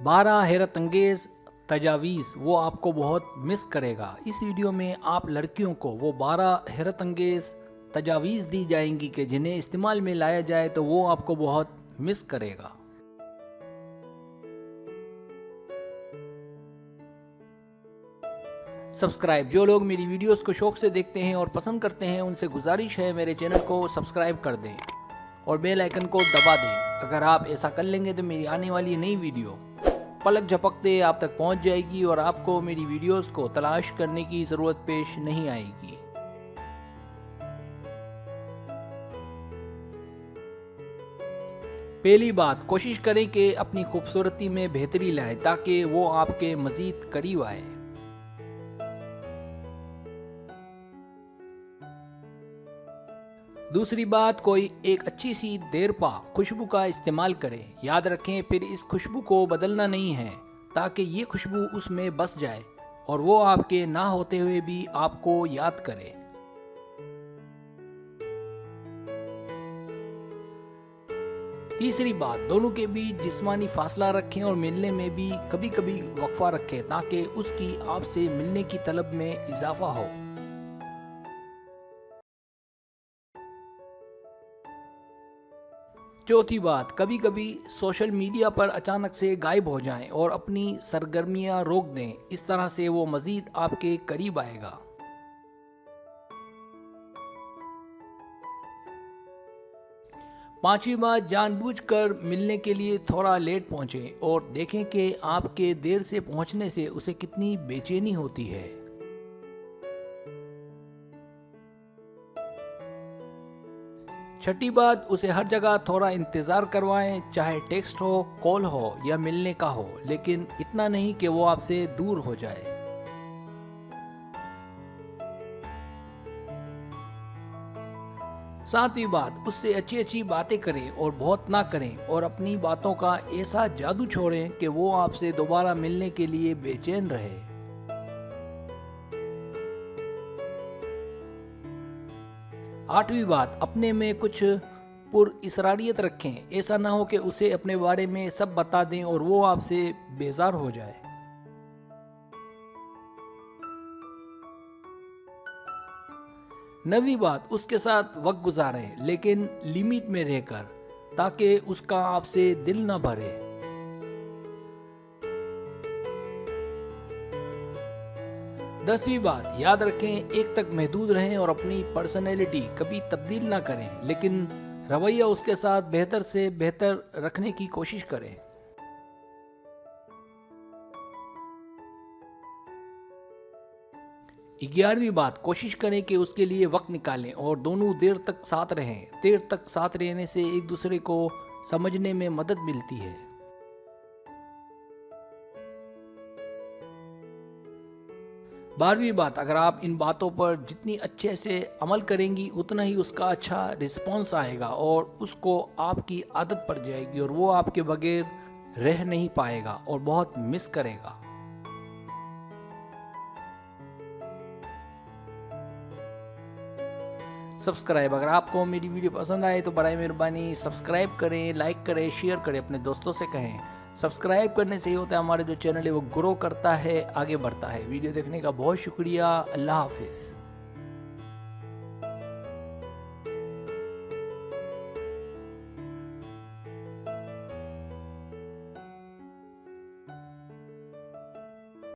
12 हैरत अंगेज़ तजावीज़ वो आपको बहुत मिस करेगा। इस वीडियो में आप लड़कियों को वो 12 हैरत अंगेज़ तजावीज़ दी जाएंगी कि जिन्हें इस्तेमाल में लाया जाए तो वो आपको बहुत मिस करेगा। सब्सक्राइब, जो लोग मेरी वीडियोस को शौक से देखते हैं और पसंद करते हैं उनसे गुजारिश है मेरे चैनल को सब्सक्राइब कर दें और बेल आइकन को दबा दें। अगर आप ऐसा कर लेंगे तो मेरी आने वाली नई वीडियो पलक झपकते आप तक पहुंच जाएगी और आपको मेरी वीडियोस को तलाश करने की ज़रूरत पेश नहीं आएगी। पहली बात, कोशिश करें कि अपनी खूबसूरती में बेहतरी लाएं ताकि वो आपके मज़ीद करीब आए। दूसरी बात, कोई एक अच्छी सी देरपा खुशबू का इस्तेमाल करें। याद रखें, फिर इस खुशबू को बदलना नहीं है ताकि ये खुशबू उसमें बस जाए और वो आपके ना होते हुए भी आपको याद करे। तीसरी बात, दोनों के बीच जिस्मानी फासला रखें और मिलने में भी कभी कभी वक्फा रखें ताकि उसकी आपसे मिलने की तलब में इजाफा हो। चौथी बात, कभी कभी सोशल मीडिया पर अचानक से गायब हो जाएं और अपनी सरगर्मियां रोक दें। इस तरह से वो मज़ीद आपके करीब आएगा। पांचवी बात, जानबूझकर मिलने के लिए थोड़ा लेट पहुंचें और देखें कि आपके देर से पहुंचने से उसे कितनी बेचैनी होती है। छठी बात, उसे हर जगह थोड़ा इंतज़ार करवाएं, चाहे टेक्स्ट हो, कॉल हो या मिलने का हो, लेकिन इतना नहीं कि वो आपसे दूर हो जाए। सातवीं बात, उससे अच्छी अच्छी बातें करें और बहुत ना करें और अपनी बातों का ऐसा जादू छोड़ें कि वो आपसे दोबारा मिलने के लिए बेचैन रहे। आठवीं बात, अपने में कुछ पुरइसरारियत रखें। ऐसा ना हो कि उसे अपने बारे में सब बता दें और वो आपसे बेजार हो जाए। नवीं बात, उसके साथ वक्त गुजारें लेकिन लिमिट में रहकर ताकि उसका आपसे दिल ना भरे। 10वीं बात, याद रखें, एक तक महदूद रहें और अपनी पर्सनैलिटी कभी तब्दील ना करें, लेकिन रवैया उसके साथ बेहतर से बेहतर रखने की कोशिश करें। 11वीं बात, कोशिश करें कि उसके लिए वक्त निकालें और दोनों देर तक साथ रहें। देर तक साथ रहने से एक दूसरे को समझने में मदद मिलती है। 12वीं बात, अगर आप इन बातों पर जितनी अच्छे से अमल करेंगी उतना ही उसका अच्छा रिस्पॉन्स आएगा और उसको आपकी आदत पड़ जाएगी और वो आपके बगैर रह नहीं पाएगा और बहुत मिस करेगा। सब्सक्राइब, अगर आपको मेरी वीडियो पसंद आए तो बराए मेहरबानी सब्सक्राइब करें, लाइक करें, शेयर करें, अपने दोस्तों से कहें। सब्सक्राइब करने से ही होता है हमारे जो चैनल है वो ग्रो करता है, आगे बढ़ता है। वीडियो देखने का बहुत शुक्रिया। अल्लाह हाफिज़।